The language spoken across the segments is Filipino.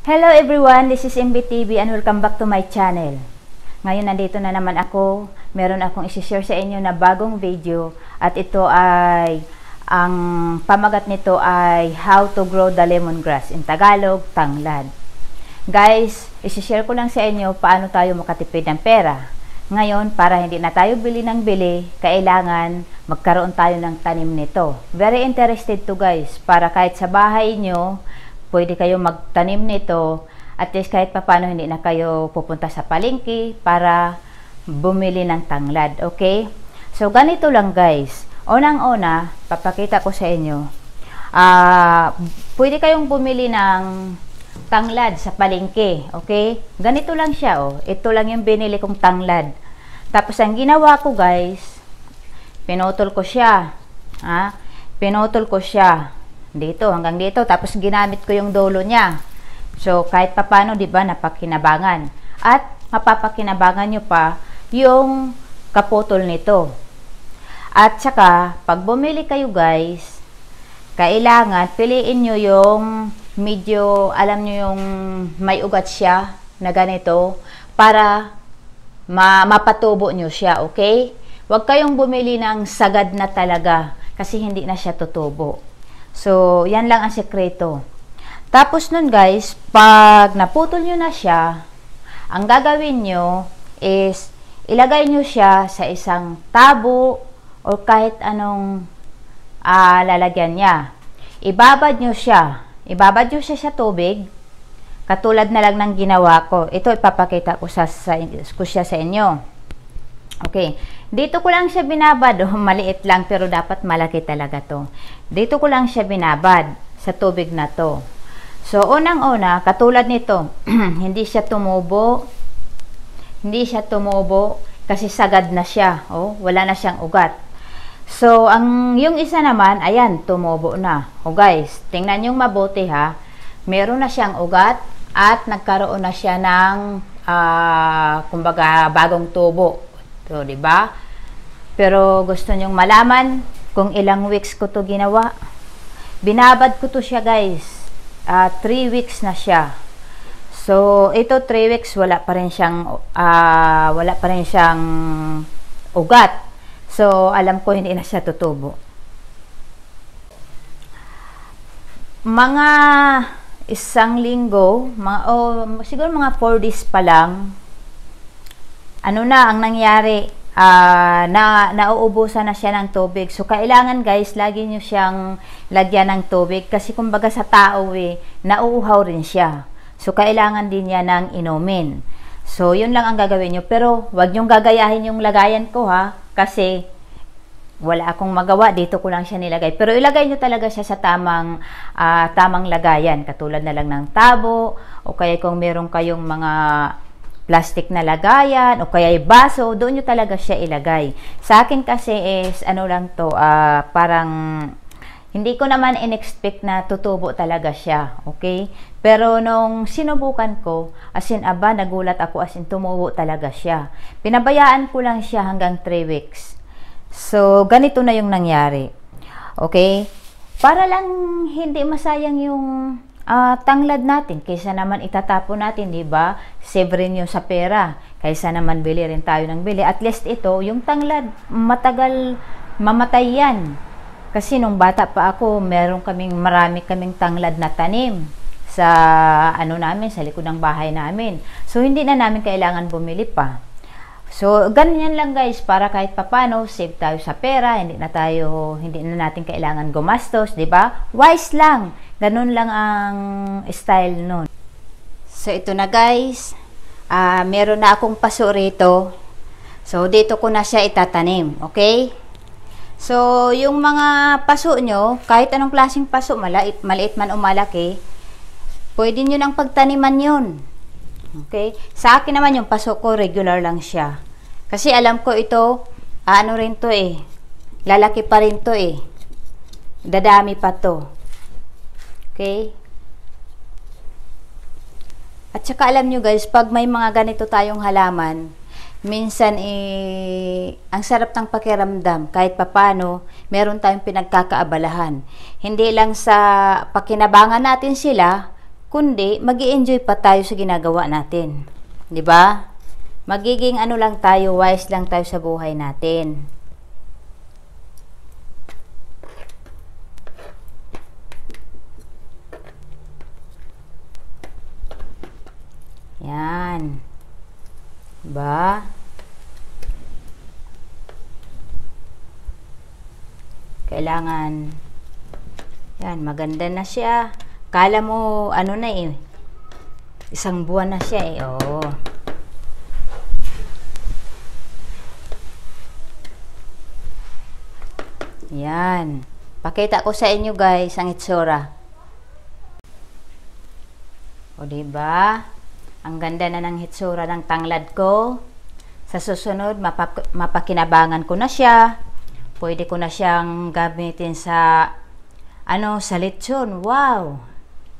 Hello everyone, this is MBTV and welcome back to my channel. Ngayon nandito na naman ako. Meron akong isi-share sa inyo na bagong video at ito ay ang pamagat nito ay how to grow the lemongrass, in Tagalog, tanglad. Guys, isi-share ko lang sa inyo paano tayo makatipid ng pera. Ngayon, para hindi na tayo bili ng bili, kailangan magkaroon tayo ng tanim nito. Very interested to guys, para kahit sa bahay nyo, pwede kayo magtanim nito. At least kahit paano hindi na kayo pupunta sa palengke para bumili ng tanglad. Okay? So, ganito lang guys. Unang-una, papakita ko sa inyo. Pwede kayong bumili ng tanglad sa palengke. Okay? Ganito lang siya. Oh. Ito lang yung binili kong tanglad. Tapos, ang ginawa ko guys, pinutol ko siya. Pinutol ko siya. Dito, hanggang dito. Tapos, ginamit ko yung dulo niya. So, kahit papano, di ba, napakinabangan. At, mapapakinabangan nyo pa yung kaputol nito. At saka, pag bumili kayo guys, kailangan, piliin nyo yung medyo, alam nyo yung may ugat siya na ganito, para mapatubo nyo siya, okay? Huwag kayong bumili ng sagad na talaga, kasi hindi na siya tutubo. So, yan lang ang sekreto. Tapos nun guys, pag naputol nyo na siya, ang gagawin nyo is, ilagay nyo siya sa isang tabo o kahit anong lalagyan niya. Ibabad nyo siya. Ibabad nyo siya sa tubig. Katulad na lang ng ginawa ko. Ito ipapakita ko siya sa inyo. Okay. Dito ko lang siya binabad. Maliit lang pero dapat malaki talaga to. Dito ko lang siya binabad sa tubig na to. So, unang-una, katulad nito, hindi siya tumubo. Hindi siya tumubo kasi sagad na siya. Oh, wala na siyang ugat. So, yung isa naman, ayan, tumubo na. O guys, tingnan yung mabuti ha. Meron na siyang ugat at nagkaroon na siya ng, kumbaga, bagong tubo. So, diba? Pero gusto nyong malaman kung ilang weeks ko to ginawa. Binabad ko to siya guys. 3 weeks na siya. So, ito 3 weeks, wala pa rin siyang ugat. So, alam ko hindi na siya tutubo. Mga isang linggo, siguro mga 4 days pa lang, ano na ang nangyari, nauubusan na siya ng tubig. So, kailangan guys, lagi nyo siyang lagyan ng tubig. Kasi kumbaga sa tao nauuhaw rin siya. So, kailangan din niya ng inumin. So, yun lang ang gagawin nyo. Pero, wag nyong gagayahin yung lagayan ko ha. Kasi, wala akong magawa. Dito ko lang siya nilagay. Pero, ilagay nyo talaga siya sa tamang lagayan. Katulad na lang ng tabo. O kaya kung meron kayong mga plastic na lagayan o kaya baso, doon nyo talaga siya ilagay. Sa akin kasi is, ano lang to, parang hindi ko naman in-expect na tutubo talaga siya, okay? Pero nung sinubukan ko, as in, nagulat ako, as in, tumubo talaga siya. Pinabayaan ko lang siya hanggang 3 weeks. So, ganito na yung nangyari. Okay? Para lang hindi masayang yung tanglad natin, kaysa naman itatapon natin, di ba? Save rin yung sa pera, kaysa naman bili rin tayo ng bili. At least ito, yung tanglad, matagal mamatay yan. Kasi nung bata pa ako, marami kaming tanglad na tanim sa sa likod ng bahay namin. So, hindi na namin kailangan bumili pa. So, ganyan lang guys, para kahit papano, save tayo sa pera, hindi na natin kailangan gumastos, di ba? Wise lang. Ganun lang ang style nun. So, ito na guys. Meron na akong paso rito. So, dito ko na siya itatanim. Okay? So, yung mga paso nyo, kahit anong klaseng paso, maliit man o malaki, pwede nyo nang pagtaniman yun. Okay? Sa akin naman yung paso ko, regular lang siya. Kasi alam ko ito, rin to lalaki pa rin to dadami pa to. Okay? At saka alam nyo guys, pag may mga ganito tayong halaman, minsan ang sarap ng pakiramdam kahit papano meron tayong pinagkakaabalahan. Hindi lang sa pakinabangan natin sila, kundi magi-enjoy pa tayo sa ginagawa natin. 'Di ba? Magiging ano lang tayo, wise lang tayo sa buhay natin. Yan. Ba? Kailangan. Yan, maganda na siya. Kala mo, ano na eh. Isang buwan na siya eh. Oo. Yan. Pakita ko sa inyo guys, ang itsura. O diba? Ang ganda na ng hitsura ng tanglad ko. Sa susunod, mapakinabangan ko na siya. Pwede ko na siyang gamitin sa sa lechon. Wow!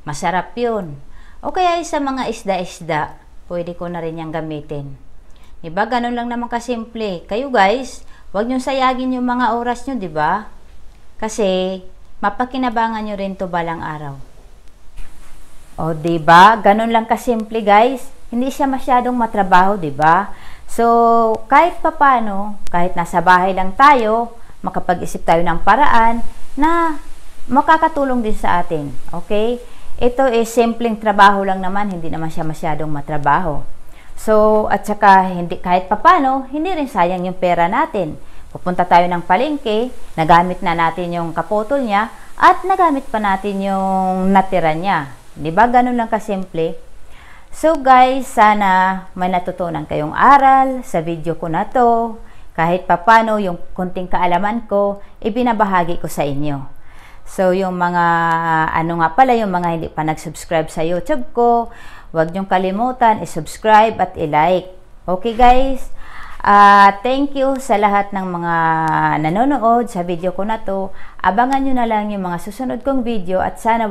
Masarap yun. O kaya sa mga isda-isda, pwede ko na rin yung gamitin. Diba? Ganun lang naman kasimple. Kayo guys, huwag nyo sayagin yung mga oras nyo, diba? Kasi, mapakinabangan nyo rin to balang araw. O, diba? Ganun lang kasimple, guys. Hindi siya masyadong matrabaho, diba? So, kahit papano, kahit nasa bahay lang tayo, makapag-isip tayo ng paraan na makakatulong din sa atin. Okay? Ito is simpleng trabaho lang naman, hindi naman siya masyadong matrabaho. So, at saka, kahit papano, hindi rin sayang yung pera natin. Pupunta tayo ng palengke, nagamit na natin yung kaputol niya, at nagamit pa natin yung natira niya. Diba? Ganun lang kasimple. So guys, sana may natutunan kayong aral sa video ko na to. Kahit papano yung konting kaalaman ko, ibinabahagi ko sa inyo. So yung mga, yung mga hindi pa nag-subscribe sa YouTube ko, huwag niyong kalimutan i-subscribe at i-like. Okay guys? Thank you sa lahat ng mga nanonood sa video ko na to. Abangan nyo na lang yung mga susunod kong video at sana